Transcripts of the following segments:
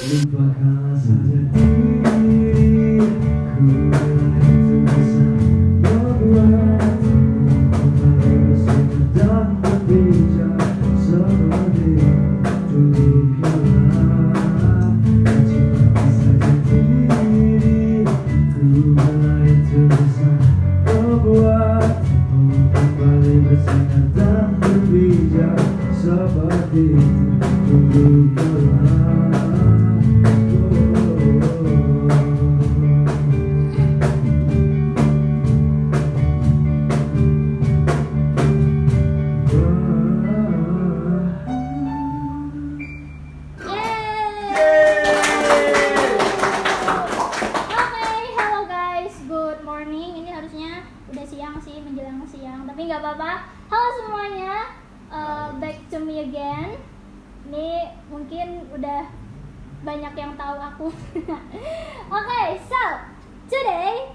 Lupakanlah saja diriku itu bisa membuatmu kembali bersama dan berbicara seperti dulu kala. Lupakanlah saja diriku itu bisa membuatmu kembali bersama dan berbicara seperti dulu kala. Menjelang siang, tapi nggak apa-apa. Halo semuanya, back to me again. Ini mungkin udah banyak yang tahu aku. Okay, so today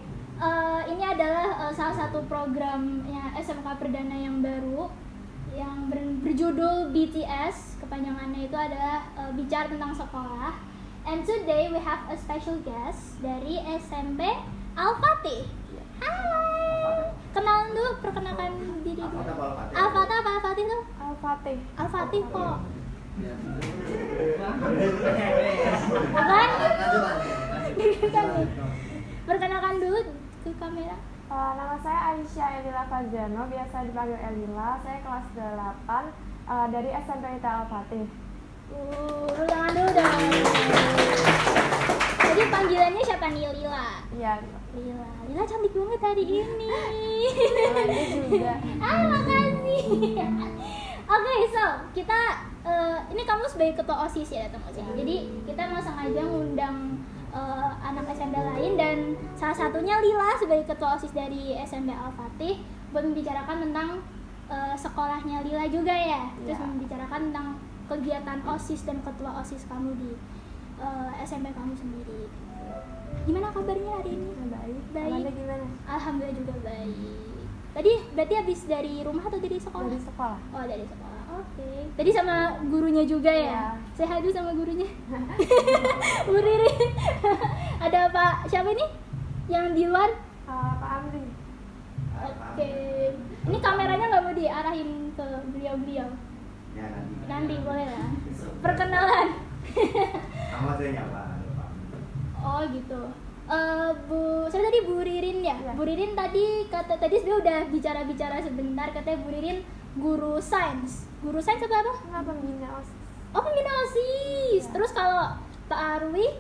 ini adalah salah satu programnya SMK Perdana yang baru yang berjudul BTS. Kepanjangannya itu adalah bicara tentang sekolah. And today we have a special guest dari SMP Al-Fatih. Hai. Kenalan dulu, perkenalkan diri dulu. Al-Fatih apa Al-Fatih tuh? Al-Fatih. Al-Fatih kok. Bukan? Perkenalkan dulu ke kamera. Nama saya Aisyah Elila Fazano, biasa dipanggil Elila. Saya kelas 8 dari SMP Al-Fatih. Tangan dulu dong. Jadi panggilannya siapa nih? Lila? Iya. Lila cantik banget hari ini. Namanya juga. Makasih. Oke, so kita ini kamu sebagai ketua OSIS ya datang ke sini. Jadi kita mau sengaja ngundang anak SMP lain dan salah satunya Lila sebagai ketua OSIS dari SMP Al-Fatih buat membicarakan tentang sekolahnya Lila juga ya. Terus membicarakan tentang kegiatan OSIS dan ketua OSIS kamu di SMP kamu sendiri. Gimana kabarnya hari ini? Baik. Baik. Gimana? Alhamdulillah juga baik. Tadi berarti habis dari rumah atau dari sekolah? Dari sekolah. Oh, dari sekolah. Oke. Tadi sama gurunya juga ya? Sehat dulu sama gurunya. Bu Riri. Ada Pak siapa nih? Yang di luar? Pak Amri. Oke. Ini kameranya nggak mau diarahin ke beliau-beliau? Ya, Nanti boleh lah. Perkenalan. Nama saya nyapa. Oh gitu. Saya tadi Bu Ririn ya. Ya. Bu Ririn tadi dia udah bicara sebentar, katanya Bu Ririn guru sains. Guru sains apa? Enggak, pembina OSIS. Oh, pembina OSIS. Ya. Terus kalau Pak Arwi,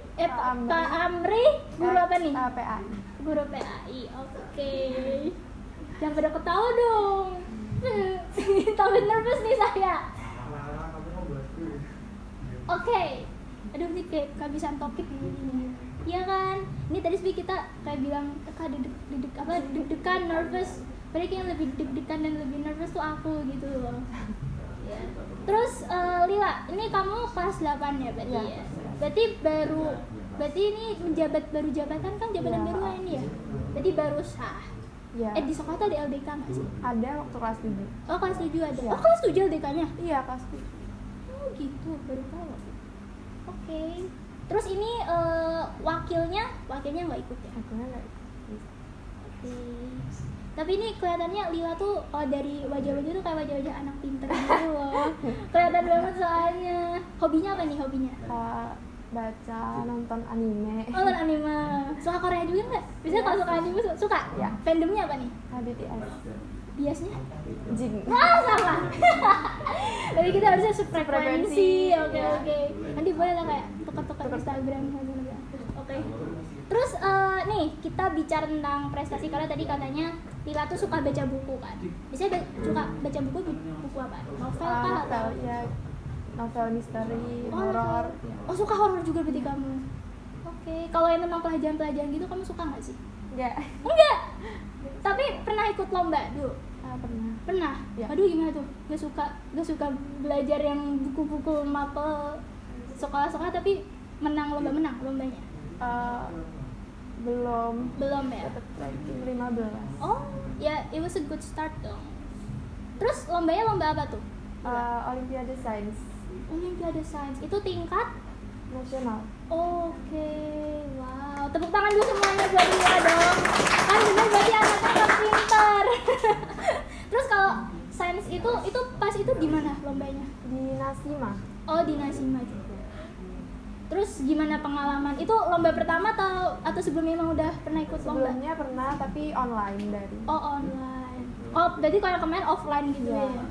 Pak Amri guru apa nih? PAI. Guru PAI. Oke. Jangan pada ketawa dong. Tambah nervous nih saya. Oke. Aduh, ini kayak kehabisan topik nih. Iya kan? Ini tadi sebenernya kita kayak bilang deg-degan, nervous. Padahal yang lebih deg-degan dan lebih nervous tuh aku gitu loh. Ya. Terus Lila, ini kamu kelas 8 ya berarti ya? Berarti ini baru jabatan kan, jabatan baru kan ini ya? Berarti baru sah. Ya. Di sekolah tuh ada LDK nggak sih? Ada waktu kelas 7. Oh, kelas 7 ada. Ya. Oh, kelas 7 LDK-nya? Iya, kelas 7. Oh gitu, baru tahu. Oke. Terus ini wakilnya nggak ikut ya? Akhirnya enggak. Oke. Tapi ini kelihatannya Lila tuh dari wajah-wajah tuh kayak wajah-wajah anak pinter gitu loh. Kelihatan banget soalnya. Hobinya apa nih hobinya? Baca, nonton anime. Oh, nonton anime. Suka Korea juga nggak? Biasanya kalau suka anime suka? Ya. Fandomnya apa nih? BTS. Biasanya? Jin. Wah, sama. Tapi kita harusnya sefrekuensi. Oke. Nanti boleh lah kayak tukar-tukar Instagram. Oke. Terus nih kita bicara tentang prestasi, karena tadi katanya Lila tuh suka baca buku kan. Biasanya suka baca buku apa? Novel kah atau? Ya, novel misteri, Oh, horor. Oh, suka horor juga berarti kamu. Oke. Kalau yang tentang pelajaran-pelajaran gitu kamu suka nggak sih? Enggak. Enggak. Tapi pernah ikut lomba dulu? Pernah. Pernah? Ya. Aduh, gimana tuh? Gak suka belajar yang buku-buku mapel sekolah-sekolah tapi lombanya? Belum ya? Dapat ranking 15. Oh, ya, it was a good start dong. Terus lombanya lomba apa tuh? Olimpiade Sains. Olimpiade Sains. Itu tingkat nasional. Oke, wow. Tepuk tangan dulu semuanya buat dia dong. Kan bener berarti anaknya kan pintar. Terus kalau sains itu pas itu di mana lombanya? Di Nasima. Oh, di Nasima juga. Terus gimana pengalaman? Itu lomba pertama atau sebelumnya emang udah pernah ikut lomba? Sebelumnya pernah tapi online dari. Oh, online. Oh, berarti kalau kemarin offline gitu Iya. ya.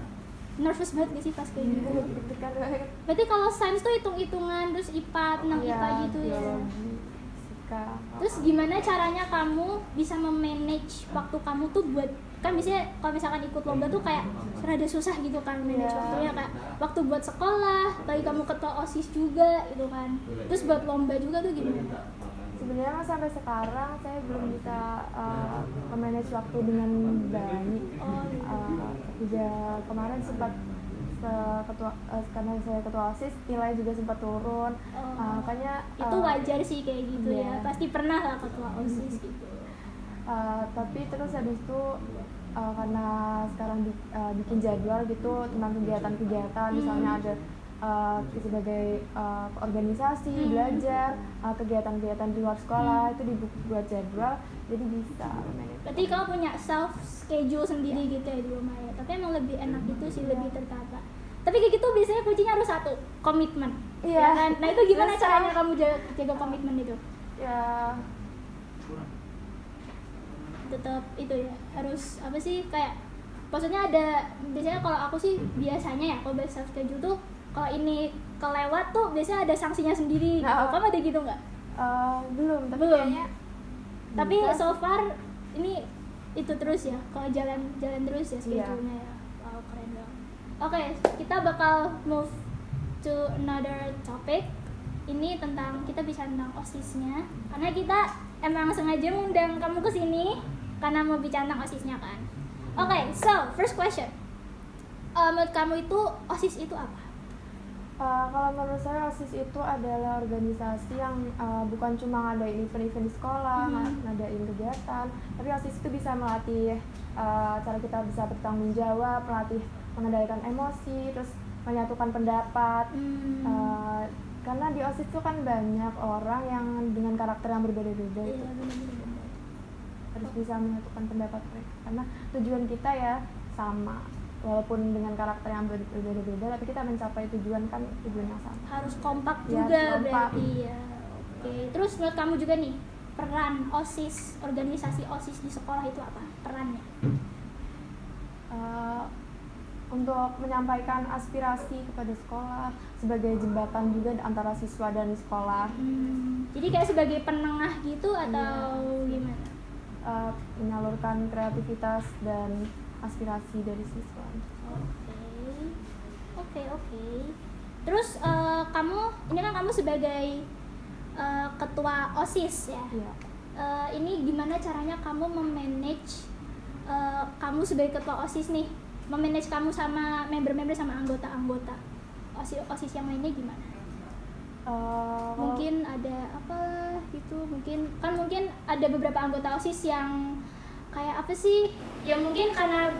Nervous banget gak sih pas kayak gitu? Deg-degan banget. Berarti kalau sains tuh hitung-hitungan terus IPA, tentang Iya, IPA gitu ya. biologi, fisika. Terus gimana caranya kamu bisa memanage waktu kamu tuh buat, kan biasanya kalau misalkan ikut lomba tuh kayak rada susah gitu kan manage Iya. waktunya, kayak waktu buat sekolah, lagi kamu ketua OSIS juga gitu kan. Terus buat lomba juga tuh gimana? Sebenarnya mas sampai sekarang saya belum bisa memanage waktu dengan baik. Oh, iya. Ya kemarin sempat karena saya ketua OSIS nilai juga sempat turun. Oh. Makanya Itu wajar sih kayak gitu iya. ya. Pasti pernah lah ketua OSIS gitu. tapi terus habis itu karena sekarang bikin jadwal gitu tentang kegiatan-kegiatan, misalnya ada sebagai organisasi, belajar, kegiatan-kegiatan di luar sekolah, itu dibuat jadwal, jadi bisa manage. Berarti kamu punya self schedule sendiri gitu ya di rumah ya. Tapi emang lebih enak gitu sih, lebih tertata. Tapi kayak gitu biasanya kuncinya harus satu, komitmen. Iya. Ya kan? Nah itu gimana Susah. caranya kamu jaga komitmen itu? Ya Tetap itu ya, harus apa sih, kayak maksudnya ada, biasanya kalau aku sih biasanya ya kalau self schedule tuh kalau ini kelewat tuh biasanya ada sanksinya sendiri gitu. Nah, Kamu ada gitu nggak? belum, tapi Belum. kayaknya Tapi bisa. so far ini itu terus ya, kalau jalan terus ya schedule-nya ya. Wow, keren banget. Oke, kita bakal move to another topic. Ini tentang, kita bisa tentang OSIS-nya, karena kita emang sengaja ngundang kamu ke sini karena mau bicara tentang OSIS-nya kan. Oke, so first question. Menurut kamu itu OSIS itu apa? Kalau menurut saya OSIS itu adalah organisasi yang bukan cuma ngadain event-event di sekolah, ngadain kegiatan, tapi OSIS itu bisa melatih cara kita bisa bertanggung jawab, melatih mengendalikan emosi, terus menyatukan pendapat. Karena di OSIS itu kan banyak orang yang dengan karakter yang berbeda-beda, Iya, itu benar-benar. harus bisa menyatukan pendapat mereka. Karena tujuan kita ya sama, walaupun dengan karakter yang berbeda-beda, tapi kita mencapai tujuan yang sama. Harus kompak Ya, juga kompak. berarti ya. Oke, terus menurut kamu juga nih, peran OSIS, organisasi OSIS di sekolah itu apa perannya? Untuk menyampaikan aspirasi kepada sekolah, sebagai jembatan juga antara siswa dan sekolah, Jadi kayak sebagai penengah gitu atau gimana? menyalurkan kreativitas dan aspirasi dari siswa. Oke. Terus kamu, ini kan kamu sebagai ketua OSIS ya. Iya. Ini gimana caranya kamu memanage kamu sebagai ketua OSIS nih, memanage kamu sama member-member sama anggota-anggota OSIS yang lainnya gimana? Mungkin ada apa gitu, mungkin ada beberapa anggota OSIS yang kayak apa sih, ya mungkin karena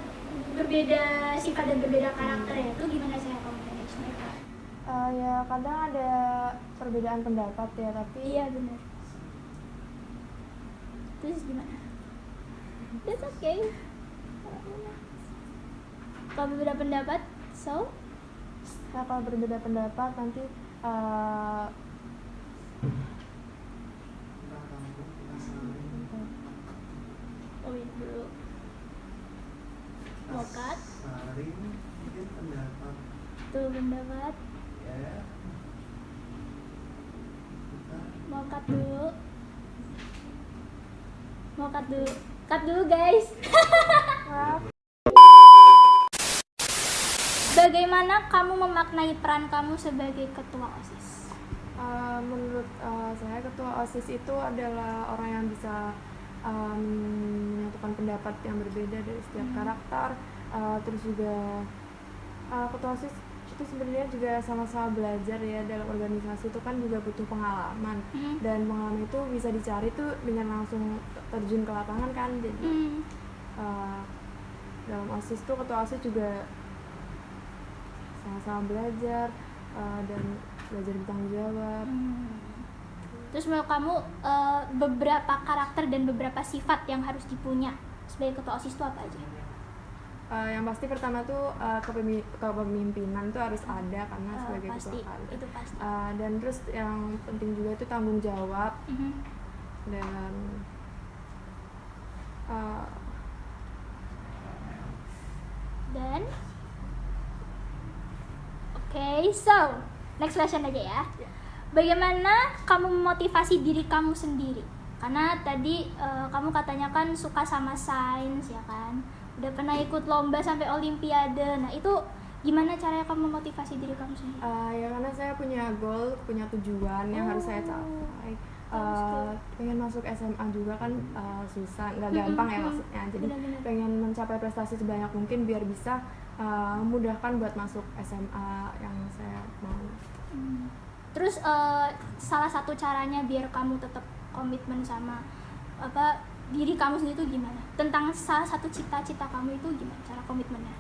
berbeda sifat dan berbeda karakter ya, itu gimana cara kamu manage mereka? Ya kadang ada perbedaan pendapat ya, tapi Iya benar. Terus gimana? That's okay. Kalau berbeda pendapat, so nah, kalau berbeda pendapat nanti wait dulu. Mau cut? Saring mungkin pendapat Tuh pendapat. ya. Mau cut dulu. Cut dulu guys. maaf. Bagaimana kamu memaknai peran kamu sebagai ketua OSIS? Menurut saya ketua OSIS itu adalah orang yang bisa menyatukan pendapat yang berbeda dari setiap karakter. Terus juga ketua OSIS itu sebenarnya juga sama-sama belajar ya, dalam organisasi itu kan juga butuh pengalaman, dan pengalaman itu bisa dicari tuh dengan langsung terjun ke lapangan kan. Jadi dalam OSIS tuh ketua OSIS juga sama-sama belajar dan belajar bertanggung jawab. Terus menurut kamu beberapa karakter dan beberapa sifat yang harus dipunya sebagai ketua OSIS itu apa aja? Yang pasti pertama tuh kepemimpinan tuh harus ada karena sebagai Pasti, ketua KAL. itu pasti. Dan terus yang penting juga itu tanggung jawab dan Oke, so next question aja ya. Bagaimana kamu memotivasi diri kamu sendiri? Karena tadi kamu katanya kan suka sama sains ya kan, udah pernah ikut lomba sampai olimpiade. Nah itu gimana caranya kamu memotivasi diri kamu sendiri? Ya karena saya punya goal, punya tujuan yang harus saya capai. Pengen masuk SMA juga kan susah, nggak gampang ya maksudnya. Jadi Benar-benar. pengen mencapai prestasi sebanyak mungkin biar bisa memudahkan buat masuk SMA yang saya mau. Terus salah satu caranya biar kamu tetap komitmen sama diri kamu sendiri itu gimana? Tentang salah satu cita-cita kamu itu gimana cara komitmennya?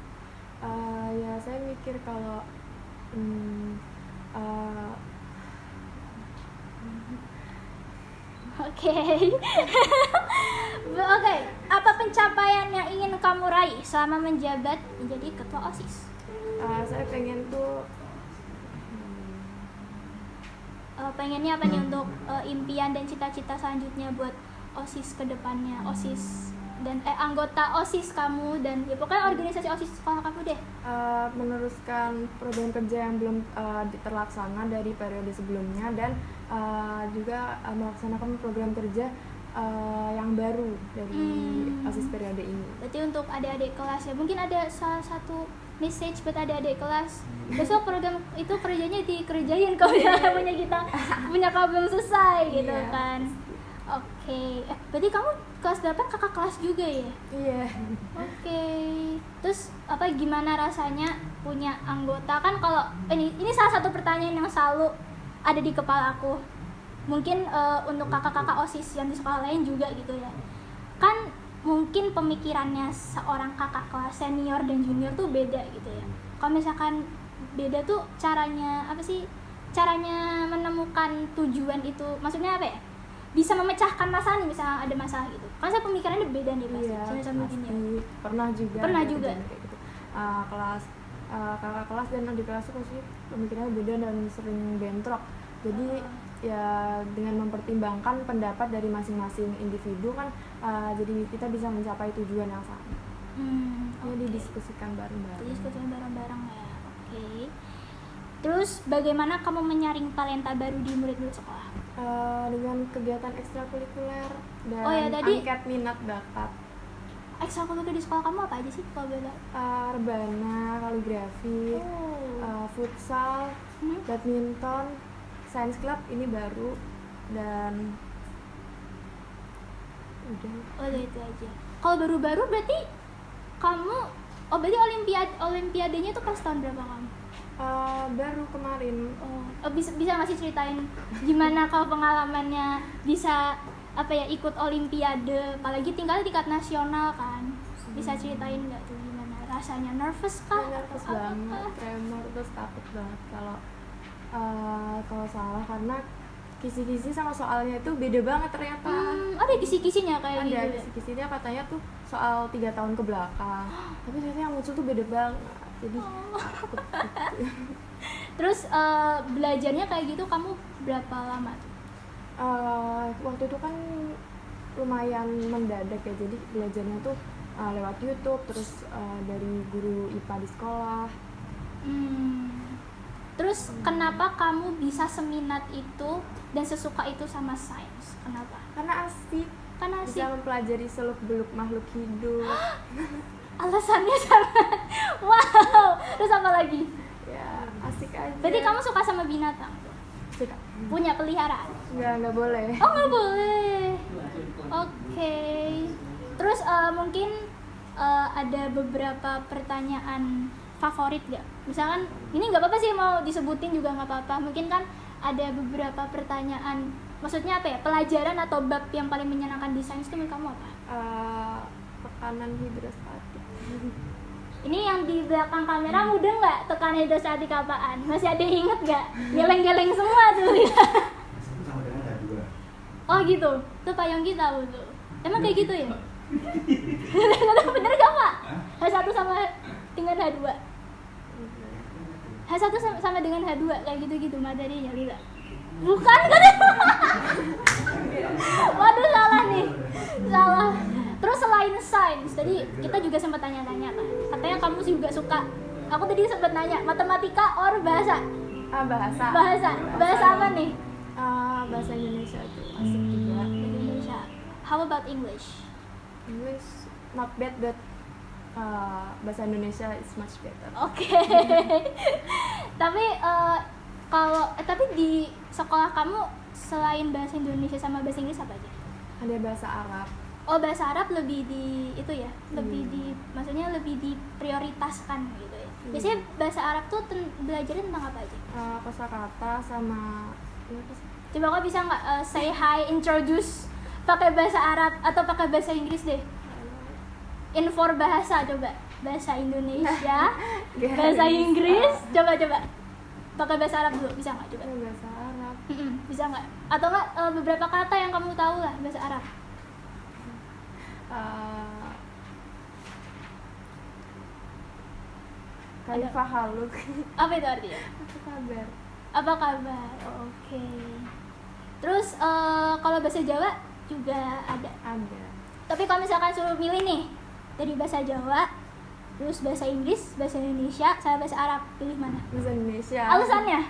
Ya saya mikir kalau Oke. Oke, apa pencapaian yang ingin kamu raih selama menjabat menjadi ketua OSIS? saya pengen tuh Pengennya apa nih untuk impian dan cita-cita selanjutnya buat OSIS kedepannya, OSIS dan anggota OSIS kamu dan ya pokoknya organisasi OSIS sekolah kamu deh. meneruskan program kerja yang belum terlaksana dari periode sebelumnya dan juga melaksanakan program kerja yang baru dari OSIS periode ini. Berarti untuk adik-adik kelas ya, mungkin ada salah satu message buat adik-adik kelas. Besok program itu kerjanya dikerjain kalau punya kita punya kau belum selesai gitu kan. Oke. Berarti kamu kelas 8 kakak kelas juga ya? Iya. Oke. Terus gimana rasanya punya anggota kan kalau ini salah satu pertanyaan yang selalu ada di kepala aku. Mungkin untuk kakak-kakak OSIS yang di sekolah lain juga gitu ya. Kan mungkin pemikirannya seorang kakak kelas senior dan junior tuh beda gitu ya. Kalau misalkan beda tuh caranya caranya menemukan tujuan itu, maksudnya apa ya, bisa memecahkan masalah nih, misalnya ada masalah gitu kan saya pemikirannya beda nih pasti. Pasti pernah juga Pernah ada juga. kejadian kayak gitu. Kelas kakak kelas dan adik kelas tuh pasti pemikirannya beda dan sering bentrok. Jadi ya dengan mempertimbangkan pendapat dari masing-masing individu kan jadi kita bisa mencapai tujuan yang sama. Jadi didiskusikan bareng-bareng. Diskusikan bareng-bareng ya. Oke. Terus bagaimana kamu menyaring talenta baru di murid-murid sekolah? Dengan kegiatan ekstrakurikuler dan Oh ya, tadi angket minat bakat. ekstrakurikuler di sekolah kamu apa aja sih kalau boleh? Rebana, kaligrafi, futsal, badminton, science club ini baru dan udah. Oh itu aja. Kalau baru-baru berarti kamu berarti olimpiadenya tuh pas tahun berapa kamu? Baru kemarin. Bisa nggak sih ceritain gimana kalau pengalamannya bisa ikut olimpiade, apalagi tinggal di tingkat nasional kan? Bisa ceritain nggak tuh gimana rasanya? Nervous kah? Nervous banget, tremor, terus takut banget kalau salah karena kisi-kisi sama soalnya itu beda banget ternyata. Ada kisi-kisinya kayak gitu. Ada kisi-kisinya katanya tuh soal 3 tahun ke belakang, tapi ternyata yang muncul tuh beda banget. Jadi takut gitu. Terus belajarnya kayak gitu kamu berapa lama? Waktu itu kan lumayan mendadak ya, jadi belajarnya tuh lewat YouTube, terus dari guru IPA di sekolah. Terus kenapa kamu bisa seminat itu dan sesuka itu sama sains? Kenapa? Karena asik. Bisa mempelajari seluk-beluk makhluk hidup. Alasannya sangat wow. Terus apa lagi? Ya asik aja. Berarti kamu suka sama binatang? Suka. Punya peliharaan? Nggak boleh. Oh nggak boleh. Oke. Terus mungkin ada beberapa pertanyaan favorit gak? Misalkan ini nggak apa-apa sih mau disebutin juga nggak apa-apa. Mungkin kan ada beberapa pertanyaan, maksudnya pelajaran atau bab yang paling menyenangkan di sains itu menurut kamu apa? Tekanan hidrostatik. Ini yang di belakang kamera mudah nggak tekan hidrostatika apaan? Masih ada yang inget nggak? Geleng-geleng semua tuh ya. Satu sama dengan H2. Oh gitu, tuh payung kita tuh. Emang kayak gitu ya? Bener gak Pak? H1 sama dengan H2. H1 sama dengan H2 kayak gitu-gitu materinya Lila. Bukan kan? Waduh salah nih. Salah. Terus selain sains, tadi kita juga sempat tanya-tanya kan. Katanya kamu juga suka. Aku tadi sempat nanya matematika or bahasa. Bahasa. Bahasa apa nih? Bahasa Indonesia tuh asik juga. Indonesia. How about English? English not bad, but bahasa Indonesia is much better. Oke. Tapi tapi di sekolah kamu selain bahasa Indonesia sama bahasa Inggris apa aja? Ada bahasa Arab. Oh, bahasa Arab lebih di itu ya, maksudnya lebih diprioritaskan gitu ya. Biasanya bahasa Arab tuh belajarin tentang apa aja? Kosakata sama Coba kau bisa nggak say hi, introduce pakai bahasa Arab atau pakai bahasa Inggris deh? Infor bahasa coba, bahasa Indonesia, bahasa Inggris, coba pakai bahasa Arab dulu, bisa nggak coba? Bahasa Arab. Bisa nggak? Atau nggak beberapa kata yang kamu tahu lah bahasa Arab? Kaifa haluk. Apa itu artinya? Apa kabar? Apa kabar? Oke. Terus kalau bahasa Jawa juga ada. Ada. Tapi kalau misalkan suruh milih nih dari bahasa Jawa, terus bahasa Inggris, bahasa Indonesia, sama bahasa Arab, pilih mana? Bahasa Indonesia. Alasannya?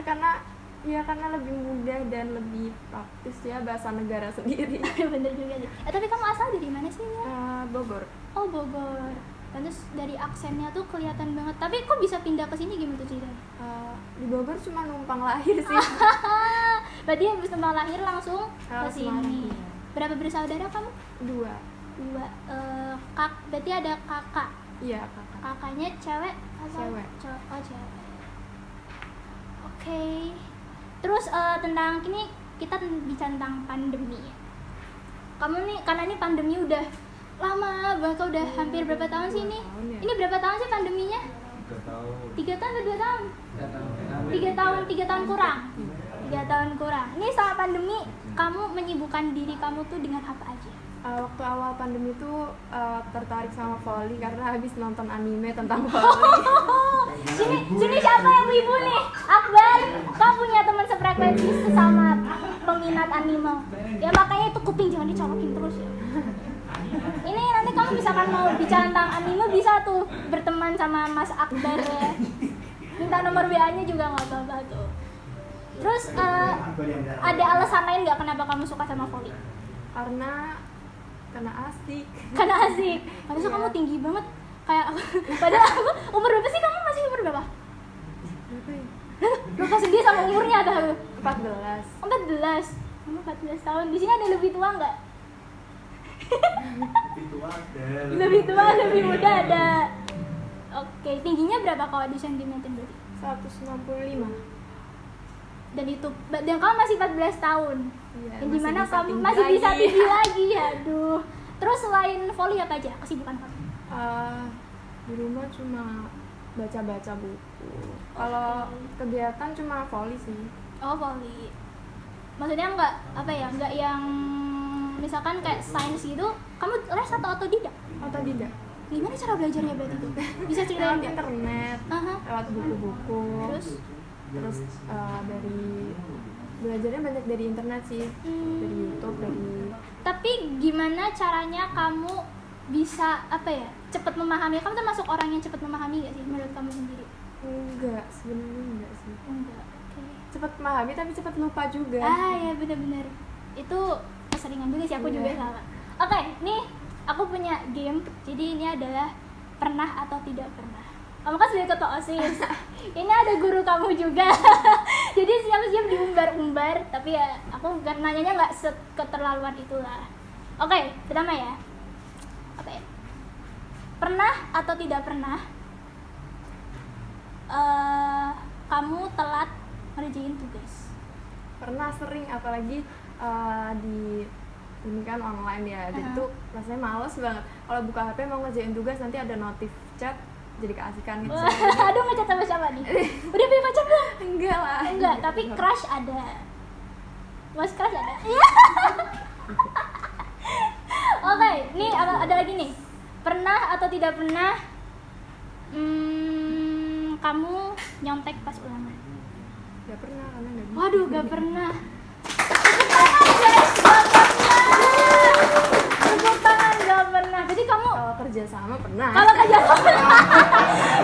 Karena lebih mudah dan lebih praktis ya, bahasa negara sendiri. Bener juga sih. Tapi kamu asal dari mana sih ya? Bogor. Oh, Bogor. Terus dari aksennya tuh kelihatan banget. Tapi kok bisa pindah ke sini gimana tuh ceritanya? Di Bogor cuma numpang lahir sih. Berarti habis numpang lahir langsung ke Semarang, sini. iya. Berapa bersaudara kamu? 2. Berarti ada kakak. Iya, kakak. Kakaknya cewek atau Cewek. cowok? Oh, cewek. Oke. Terus tentang ini kita bicara tentang pandemi. Kamu nih, karena ini pandemi udah lama banget, udah hampir berapa tahun sih ini? Tahun ya? Ini berapa tahun sih pandeminya? 3 tahun. 3 tahun atau 2 tahun? 3 tahun kurang. 3 tahun kurang. Ini saat pandemi, kamu menyibukkan diri kamu tuh dengan apa aja? Waktu awal pandemi tuh tertarik sama volley karena habis nonton anime tentang volley. Sini siapa yang ibu nih? Akbar, kamu punya teman sefrekuensi sesama peminat anime. Ya makanya itu kuping jangan dicolokin terus ya. Ini nanti kamu misalkan mau bicara tentang anime bisa tuh berteman sama Mas Akbar ya. Minta nomor WA-nya juga nggak apa-apa tuh. Terus ada alasan lain nggak kenapa kamu suka sama volley? Karena asik. Karena asik. Padahal kamu tinggi banget. Kayak padahal aku umur berapa sih kamu? Masih umur berapa? Lupa sendiri sama umurnya ada 14. 14. Kamu 14 tahun. Di sini ada yang lebih tua nggak? Lebih tua ada. Lebih tua, lebih muda ada. Oke, tingginya berapa kalau di sentimeter berarti? 165. Dan kamu masih 14 tahun. Iya, Yang dimana bisa kamu tinggi masih bisa lagi. tinggi lagi. Aduh. Terus selain volley apa aja kesibukan kamu? Di rumah cuma baca-baca buku. Kalau kegiatan cuma volley sih. Oh, volley. Maksudnya nggak apa ya? Nggak yang misalkan kayak sains gitu. Kamu les atau otodidak? Otodidak. Gimana cara belajarnya berarti tuh? Bisa ceritain Lewat nggak? internet, Aha. lewat buku-buku. Terus dari belajarnya banyak dari internet sih, dari YouTube, dari. Tapi gimana caranya kamu bisa apa ya? Cepat memahami. Kamu termasuk orang yang cepat memahami nggak sih menurut kamu sendiri? Sebenarnya enggak sih. Enggak. Oke. Cepat memahami tapi cepat lupa juga. Ya benar-benar. Itu keseringan juga sih aku juga salah. Oke, nih aku punya game. Jadi ini adalah pernah atau tidak pernah. Kamu kan sebagai ketua OSIS. Ini ada guru kamu juga. Jadi siap-siap diumbar-umbar. Tapi ya aku nanyanya nggak keterlaluan itulah. Oke, pertama ya. Apa ya? Pernah atau tidak pernah kamu telat ngerjain tugas? Pernah, sering, apalagi di ini kan online ya. Jadi tuh rasanya males banget. Kalau buka HP mau ngerjain tugas nanti ada notif chat jadi keasikan gitu. Aduh, ngechat sama siapa nih? Udah punya pacar belum? Enggak lah. Enggak, tapi crush ada. Mas crush ada? Iya. Oke, nih ada lagi nih. Pernah atau tidak pernah kamu nyontek pas ulangan? Gak pernah karena nggak bisa. Waduh, gak pernah. Tepuk tangan guys, gak pernah. Tepuk tangan, gak pernah. Jadi kamu Kalau kerja sama pernah. kalau kerja sama,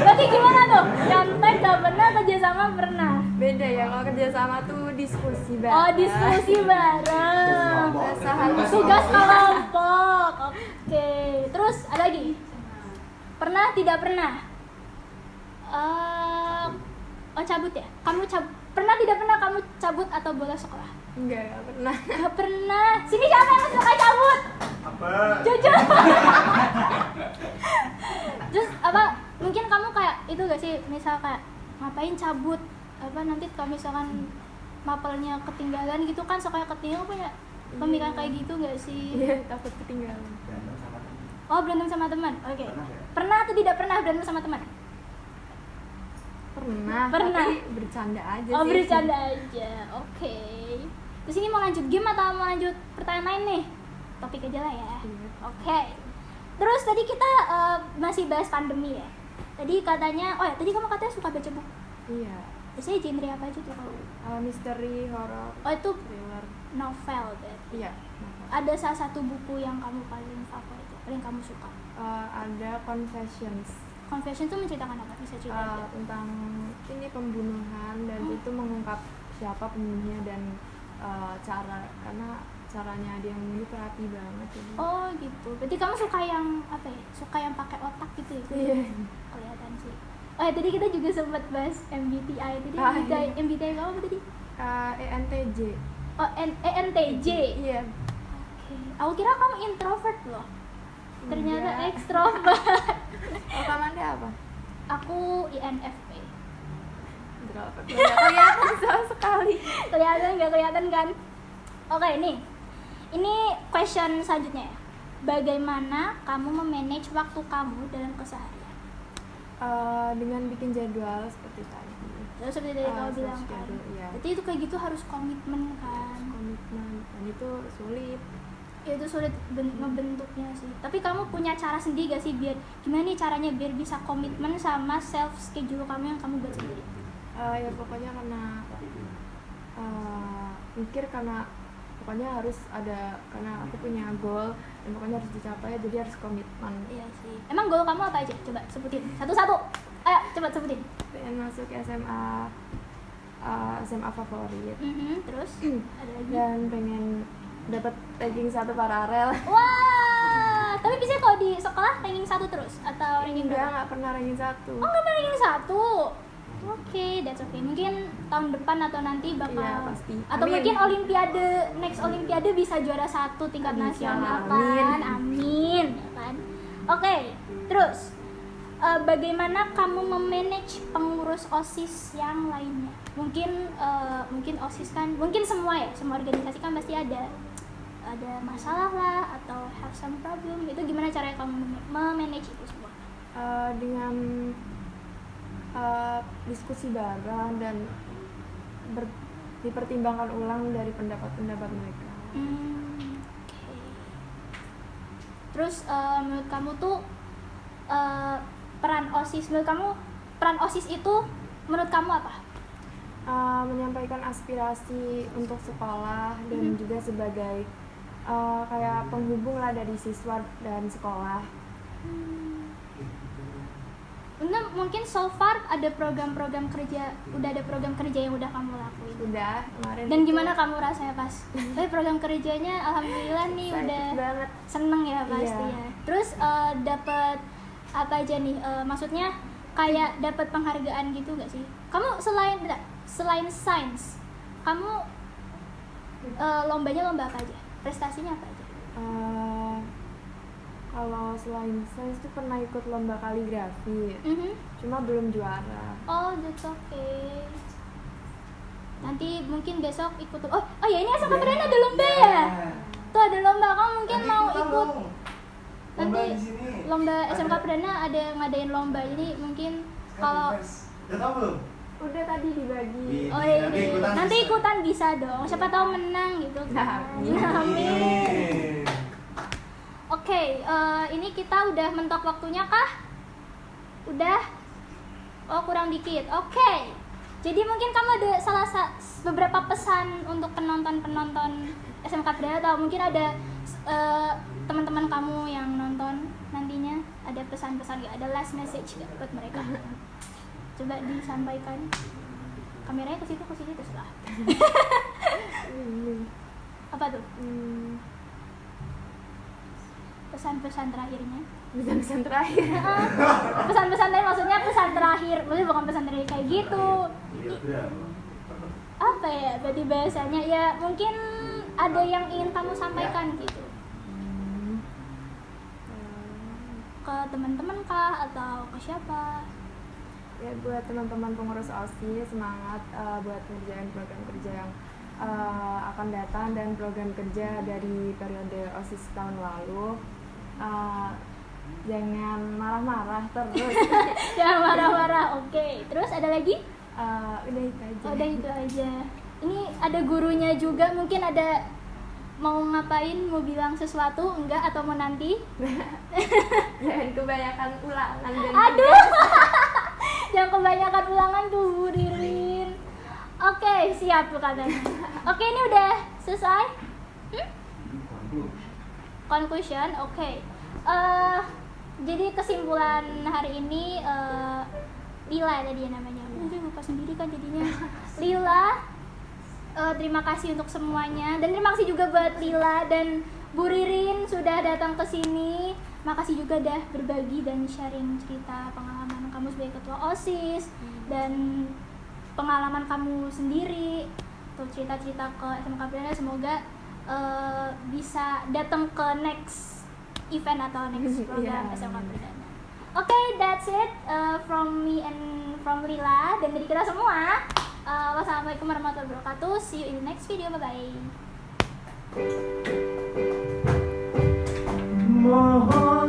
berarti gimana tuh? Nyontek gak pernah, kerja sama pernah. Beda ya, kalau kerja sama tuh diskusi bareng. Oh, diskusi bareng. Usaha Tugas kelompok. Oke. Terus ada lagi? Pernah tidak pernah? Oh, cabut ya? Kamu cabut? Pernah tidak pernah kamu cabut atau bolos sekolah? Enggak pernah. Gak pernah. Sini siapa yang suka cabut? Apa? Jujur. Terus apa? Mungkin kamu kayak itu gak sih? Misal kayak ngapain cabut? Apa nanti kalau misalkan mapelnya ketinggalan gitu kan, suka ketinggalan, punya pemikiran kayak gitu gak sih? Iya, takut ketinggalan. Berantem sama temen. Oh, berantem sama teman. Oke. Pernah nggak? Pernah atau tidak pernah berantem sama teman? Pernah. Pernah. Tapi bercanda aja Oh, sih. bercanda aja. Oke. Terus ini mau lanjut game atau mau lanjut pertanyaan lain nih? Topik aja lah ya. Iya. Oke. Terus tadi kita masih bahas pandemi ya. Tadi katanya, oh ya, tadi kamu katanya suka baca buku. Iya. Biasanya genre apa aja tuh kalau? Misteri, horor, Oh, itu thriller. novel berarti. Iya. Ada salah satu buku yang kamu paling favorit, paling kamu suka? Ada Confessions. Confession tuh menceritakan apa? Bisa cerita? Tentang ini pembunuhan dan itu mengungkap siapa pembunuhnya dan karena caranya dia membunuh rapi banget ini. Oh gitu. Berarti kamu suka yang apa ya? Suka yang pakai otak gitu ya? Iya. Kelihatan sih. Oh ya, tadi kita juga sempat bahas MBTI. Tadi iya. MBTI kamu apa tadi? ENTJ. Oh, ENTJ. Iya. Oke. Aku kira kamu introvert loh. Ternyata Enggak. ekstrovert. Oh, kamu ada apa? Aku INFP. Introvert. Nggak kelihatan sama sekali. Kelihatan nggak kelihatan kan? Oke, ini question selanjutnya ya. Bagaimana kamu memanage waktu kamu dalam keseharian? Dengan bikin jadwal seperti tadi. Terus seperti tadi kamu Self bilang kan. schedule, iya. Berarti itu kayak gitu harus komitmen kan? Komitmen dan itu sulit. Ya, itu sulit ngebentuknya sih. Tapi kamu punya cara sendiri gak sih biar gimana nih caranya biar bisa komitmen sama self schedule kamu yang kamu buat sendiri? Ya pokoknya karena mikir karena pokoknya harus ada, karena aku punya goal dan pokoknya harus dicapai, jadi harus komitmen. Iya sih. Emang goal kamu apa aja? Coba sebutin satu-satu. Ayo cepat sebutin. Pengen masuk SMA favorit Terus ada lagi. dan pengen dapat ranking 1 paralel. Wah, tapi bisa kalau di sekolah ranking 1 terus atau ranking berapa? Nggak pernah ranking 1. Oh, nggak pernah ranking 1. Oke, that's okay. Mungkin tahun depan atau nanti bakal Iya, pasti. atau Amin. mungkin olimpiade, next olimpiade bisa juara 1 tingkat Bisa, nasional amin. kan. Amin, ya kan? Oke, terus bagaimana kamu memanage pengurus OSIS yang lainnya? Mungkin OSIS kan, mungkin semua ya, semua organisasi kan pasti ada masalah lah atau have some problem. Itu gimana cara kamu memanage itu semua? Dengan diskusi bareng dan dipertimbangkan ulang dari pendapat-pendapat mereka. Oke. Terus menurut kamu tuh peran OSIS itu menurut kamu apa? Menyampaikan aspirasi untuk sekolah dan juga sebagai kayak penghubung lah dari siswa dan sekolah. Mungkin so far ada program-program kerja, udah ada program kerja yang udah kamu lakuin. Udah kemarin. Dan itu gimana kamu rasanya pas? Program kerjanya alhamdulillah nih excited udah banget. seneng ya pasti Iya. ya. Terus dapat apa aja nih? Maksudnya kayak dapat penghargaan gitu gak sih? Kamu selain sains, kamu lombanya lomba apa aja? Prestasinya apa aja? Kalau selain sains tuh pernah ikut lomba kaligrafi, cuma belum juara. Oh, that's okay. Nanti mungkin besok ikut. Oh ya, ini SMK Perdana ada lomba ya? Tuh ada lomba, kamu mungkin Nanti mau ikutan ikut. dong. Lomba nanti di sini. lomba SMK Ada. Perdana ada ngadain lomba, jadi mungkin kalau Udah tahu belum? Udah tadi dibagi. oh Nanti iya, ikutan nanti bisa. ikutan bisa dong, siapa tahu menang gitu kan. Nah, Amin. Oke, ini kita udah mentok waktunya kah? Udah? Oh kurang dikit. Oke. Jadi mungkin kamu ada beberapa pesan untuk penonton SMK Perdana, atau mungkin ada teman-teman kamu yang nonton nantinya, ada pesan-pesan gak? Ada last message gak buat mereka? Coba disampaikan. Kameranya ke situ terserah. Apa tuh? Pesan-pesan terakhirnya. Pesan-pesan terakhir. Pesan-pesan terakhir maksudnya pesan terakhir, maksudnya bukan pesan terakhir kayak gitu. Apa ya berarti bahasanya, ya mungkin ada yang ingin kamu sampaikan gitu ke teman-teman kah atau ke siapa? Ya buat teman-teman pengurus OSIS, semangat buat ngerjain program kerja yang akan datang dan program kerja dari periode OSIS tahun lalu. Jangan marah-marah terus. Jangan marah-marah. Oke. Terus ada lagi? Udah itu aja. Oh, udah itu aja. Ini ada gurunya juga, mungkin ada mau ngapain, mau bilang sesuatu enggak atau mau nanti? Jangan kebanyakan ulangan dan Aduh. Jangan kebanyakan ulangan tuh Bu Ririn. Oke, siap tuh katanya. Oke, ini udah selesai? Conclusion, oke. Jadi kesimpulan hari ini Lila tadi ya namanya. Udah lupa sendiri kan jadinya. Lila, terima kasih untuk semuanya, dan terima kasih juga buat Lila dan Bu Ririn sudah datang ke sini. Makasih juga dah berbagi dan sharing cerita pengalaman kamu sebagai ketua OSIS dan pengalaman kamu sendiri, tuh cerita-cerita ke SMK Perdana. Semoga bisa datang ke next event atau next program SMK Perdana. Oke, that's it from me and from Lila dan dari kita semua. Wassalamualaikum warahmatullahi wabarakatuh. See you in the next video. Bye bye. Mohon